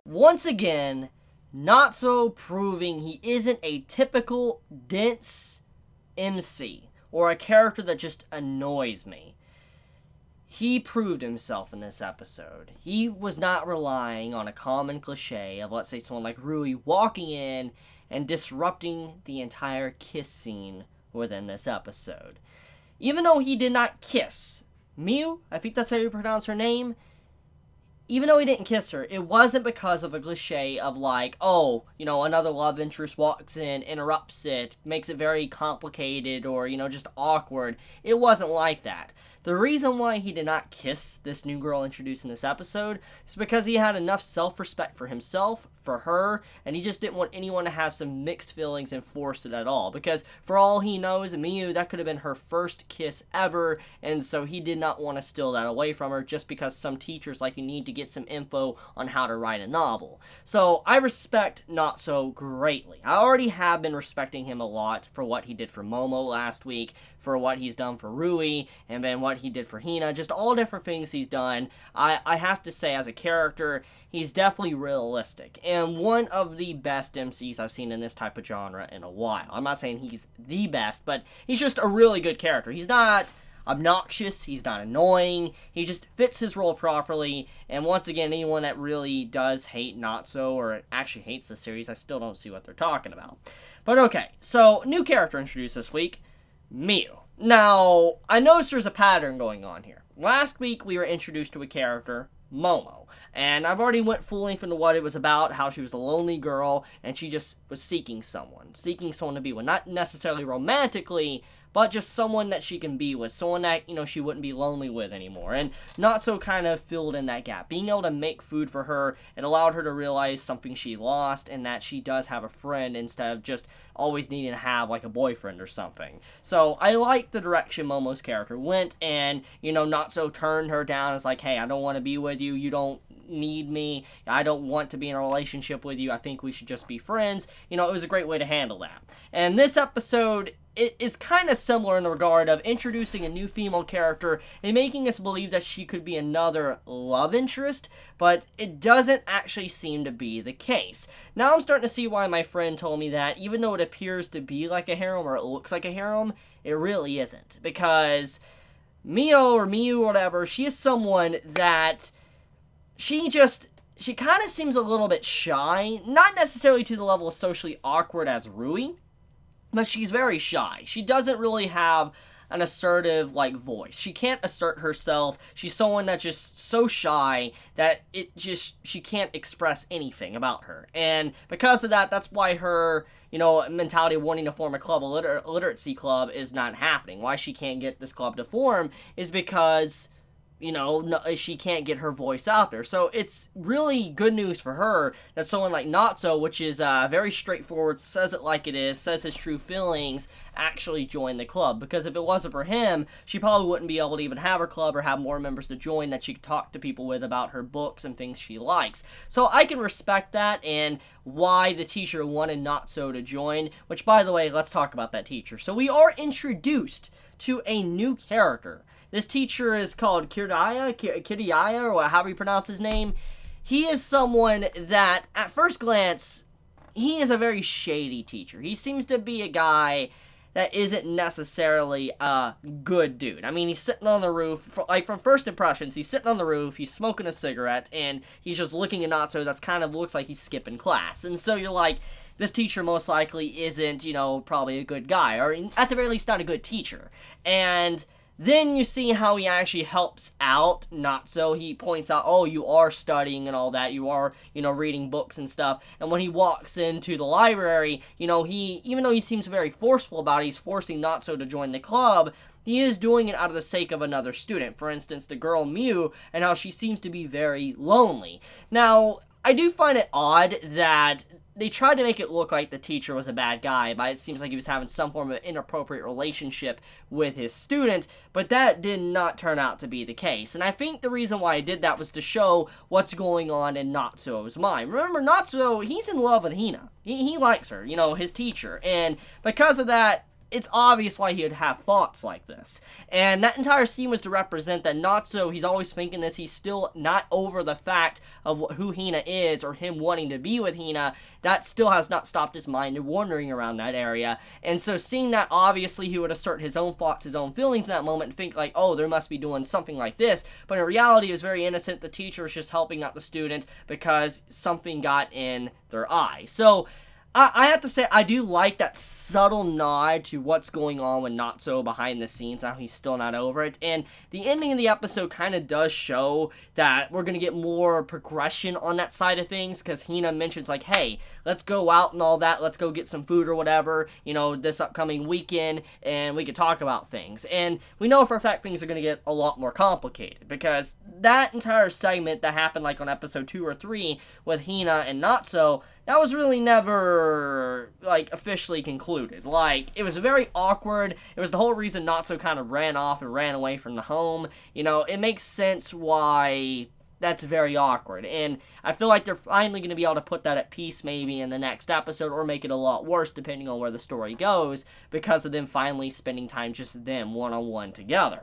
Once again, Natsuo proving he isn't a typical dense MC, or a character that just annoys me. He proved himself in this episode. He was not relying on a common cliche of, let's say, someone like Rui walking in and disrupting the entire kiss scene within this episode. Even though he did not kiss Miu, I think that's how you pronounce her name, even though he didn't kiss her, it wasn't because of a cliche of like, oh, another love interest walks in, interrupts it, makes it very complicated or, just awkward. It wasn't like that. The reason why he did not kiss this new girl introduced in this episode is because he had enough self-respect for himself, for her, and he just didn't want anyone to have some mixed feelings and force it at all. Because for all he knows, Miu, that could have been her first kiss ever, and so he did not want to steal that away from her just because some teachers like you need to get some info on how to write a novel. So I respect Natsuo greatly. I already have been respecting him a lot for what he did for Momo last week, for what he's done for Rui, and then what he did for Hina, just all different things he's done. I have to say, as a character, he's definitely realistic, and one of the best MCs I've seen in this type of genre in a while. I'm not saying he's the best, but he's just a really good character. He's not obnoxious, he's not annoying, he just fits his role properly, and once again, anyone that really does hate Natsuo, or actually hates the series, I still don't see what they're talking about. But okay, so, new character introduced this week, Miu. Now, I noticed there's a pattern going on here. Last week, we were introduced to a character, Momo, and I've already went full length into what it was about, how she was a lonely girl, and she just was seeking someone to be with. Not necessarily romantically, but just someone that she can be with, someone that, she wouldn't be lonely with anymore. And Natsuo kind of filled in that gap. Being able to make food for her, it allowed her to realize something she lost, and that she does have a friend instead of just always needing to have, like, a boyfriend or something. So, I like the direction Momo's character went, and, Natsuo turned her down as like, hey, I don't want to be with you, you don't need me, I don't want to be in a relationship with you, I think we should just be friends. It was a great way to handle that. And this episode, it is kind of similar in the regard of introducing a new female character and making us believe that she could be another love interest, but it doesn't actually seem to be the case. Now I'm starting to see why my friend told me that, even though it appears to be like a harem, or it looks like a harem, it really isn't. Because Miu or whatever, she is someone that she kind of seems a little bit shy, not necessarily to the level of socially awkward as Rui, but she's very shy. She doesn't really have an assertive, voice. She can't assert herself. She's someone that's just so shy that she can't express anything about her. And because of that, that's why her, mentality of wanting to form a club, a literacy club, is not happening. Why she can't get this club to form is because she can't get her voice out there. So it's really good news for her that someone like Natsuo, which is very straightforward, says it like it is, says his true feelings, actually joined the club. Because if it wasn't for him, she probably wouldn't be able to even have her club or have more members to join that she could talk to people with about her books and things she likes. So I can respect that, and why the teacher wanted Natsuo to join, which, by the way, let's talk about that teacher. So we are introduced to a new character. This teacher is called Kiriyaya, or however you pronounce his name. He is someone that, at first glance, he is a very shady teacher. He seems to be a guy that isn't necessarily a good dude. I mean, he's sitting on the roof, from first impressions, he's sitting on the roof, he's smoking a cigarette, and he's just looking at Natsuo. That's kind of looks like he's skipping class. And so you're like, this teacher most likely isn't, probably a good guy, or at the very least not a good teacher. And then you see how he actually helps out Natsuo. He points out, oh, you are studying and all that. You are, reading books and stuff. And when he walks into the library, even though he seems very forceful about it, he's forcing Natsuo to join the club, he is doing it out of the sake of another student. For instance, the girl Miu, and how she seems to be very lonely. Now, I do find it odd that they tried to make it look like the teacher was a bad guy, but it seems like he was having some form of inappropriate relationship with his student, but that did not turn out to be the case. And I think the reason why I did that was to show what's going on in Natsuo's mind. Remember, Natsuo, he's in love with Hina. He likes her, his teacher. And because of that, it's obvious why he would have thoughts like this. And that entire scene was to represent that Natsuo, he's always thinking this, he's still not over the fact of who Hina is, or him wanting to be with Hina. That still has not stopped his mind wandering around that area. And so seeing that, obviously he would assert his own thoughts, his own feelings in that moment, and think like, oh, they must be doing something like this. But in reality, it was very innocent. The teacher was just helping out the student because something got in their eye. So I have to say, I do like that subtle nod to what's going on with Natsuo behind the scenes, how he's still not over it. And the ending of the episode kind of does show that we're going to get more progression on that side of things, because Hina mentions, like, hey, let's go out and all that, let's go get some food or whatever, you know, this upcoming weekend, and we could talk about things. And we know for a fact things are going to get a lot more complicated, because that entire segment that happened, like, on episode 2 or 3 with Hina and Natsuo, that was really never, like, officially concluded. Like, it was very awkward. It was the whole reason Natsuo kind of ran off and ran away from the home. You know, it makes sense why that's very awkward. And I feel like they're finally going to be able to put that at peace maybe in the next episode, or make it a lot worse depending on where the story goes, because of them finally spending time just them one-on-one together.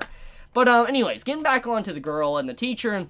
But anyways, getting back onto the girl and the teacher.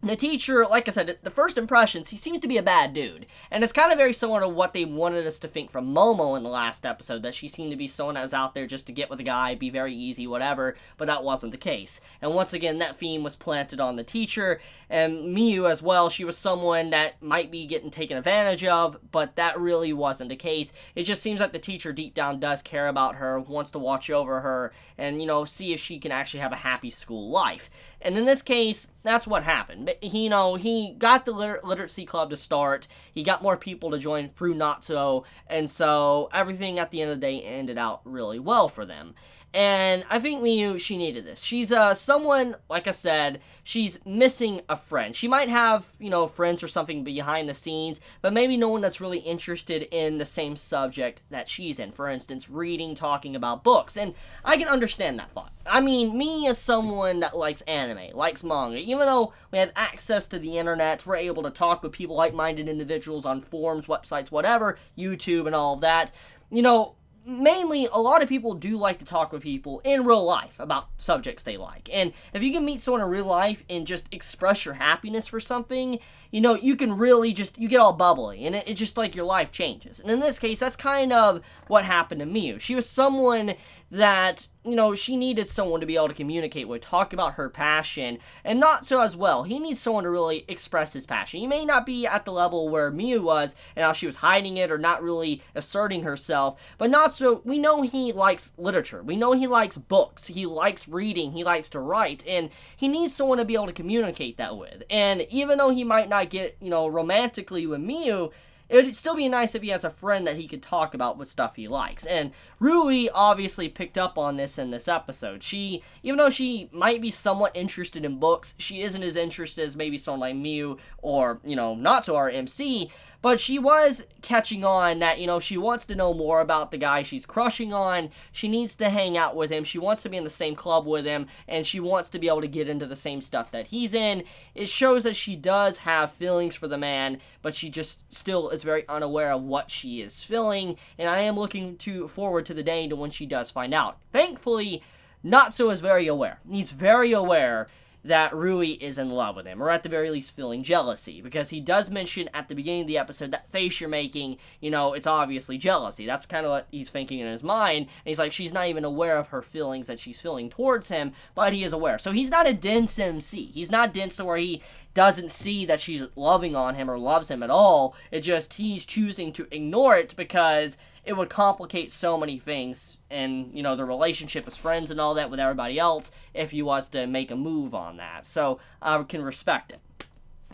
The teacher, like I said, the first impressions, he seems to be a bad dude. And it's kind of very similar to what they wanted us to think from Momo in the last episode, that she seemed to be someone that was out there just to get with a guy, be very easy, whatever, but that wasn't the case. And once again, that theme was planted on the teacher, and Miyu as well. She was someone that might be getting taken advantage of, but that really wasn't the case. It just seems like the teacher deep down does care about her, wants to watch over her, and, you know, see if she can actually have a happy school life. And in this case, that's what happened. You know, he got the literacy club to start, he got more people to join through Natsuo, and so everything at the end of the day ended out really well for them. And I think Miyu, she needed this. She's someone, like I said, she's missing a friend. She might have, you know, friends or something behind the scenes, but maybe no one that's really interested in the same subject that she's in. For instance, reading, talking about books. And I can understand that thought. I mean, me as someone that likes anime, likes manga, even though we have access to the internet, we're able to talk with people, like-minded individuals on forums, websites, whatever, YouTube and all of that, you know, mainly, a lot of people do like to talk with people in real life about subjects they like. And if you can meet someone in real life and just express your happiness for something, you know, you can really just, you get all bubbly, and it just, like, your life changes. And in this case, that's kind of what happened to Miyu. She was someone that, you know, she needed someone to be able to communicate with, talk about her passion, and Natsuo as well. He needs someone to really express his passion. He may not be at the level where Miyu was, and how she was hiding it or not really asserting herself, but Natsuo, we know he likes literature. We know he likes books. He likes reading. He likes to write, and he needs someone to be able to communicate that with. And even though he might not get, you know, romantically with Miyu, it'd still be nice if he has a friend that he could talk about with stuff he likes. And Rui obviously picked up on this in this episode. She, even though she might be somewhat interested in books, she isn't as interested as maybe someone like Miyu or, you know, Natsuo, our MC, but she was catching on that, you know, she wants to know more about the guy she's crushing on. She needs to hang out with him. She wants to be in the same club with him, and she wants to be able to get into the same stuff that he's in. It shows that she does have feelings for the man, but she just still is very unaware of what she is feeling, and I am looking forward to the day to when she does find out. Thankfully, Natsuo is very aware. He's very aware that Rui is in love with him, or at the very least feeling jealousy, because he does mention at the beginning of the episode, that face you're making, you know, it's obviously jealousy. That's kind of what he's thinking in his mind, and he's like, she's not even aware of her feelings that she's feeling towards him, but he is aware. So he's not a dense MC. He's not dense to where he doesn't see that she's loving on him or loves him at all. It just, he's choosing to ignore it because it would complicate so many things, and, you know, the relationship as friends and all that with everybody else if he was to make a move on that. So I can respect it.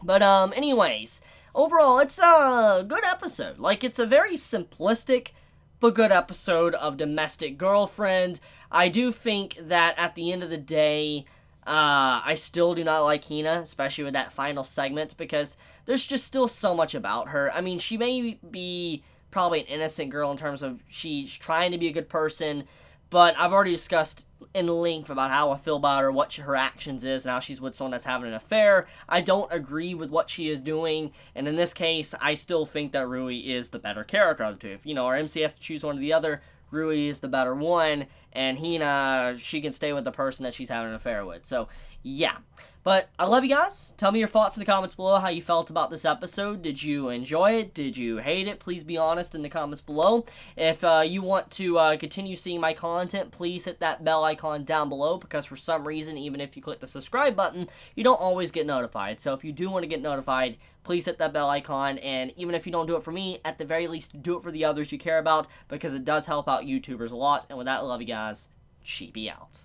But anyways, overall, it's a good episode. Like, it's a very simplistic but good episode of Domestic Girlfriend. I do think that at the end of the day, I still do not like Hina, especially with that final segment, because there's just still so much about her. I mean, she may be probably an innocent girl in terms of she's trying to be a good person, but I've already discussed in length about how I feel about her, what her actions is, and how she's with someone that's having an affair. I don't agree with what she is doing, and in this case, I still think that Rui is the better character of the two. If, you know, our MC has to choose one or the other, Rui is the better one, and Hina, she can stay with the person that she's having an affair with. So, yeah. But I love you guys. Tell me your thoughts in the comments below, how you felt about this episode. Did you enjoy it? Did you hate it? Please be honest in the comments below. If you want to continue seeing my content, please hit that bell icon down below, because for some reason, even if you click the subscribe button, you don't always get notified. So if you do want to get notified, please hit that bell icon, and even if you don't do it for me, at the very least, do it for the others you care about, because it does help out YouTubers a lot. And with that, I love you guys. Chibi out.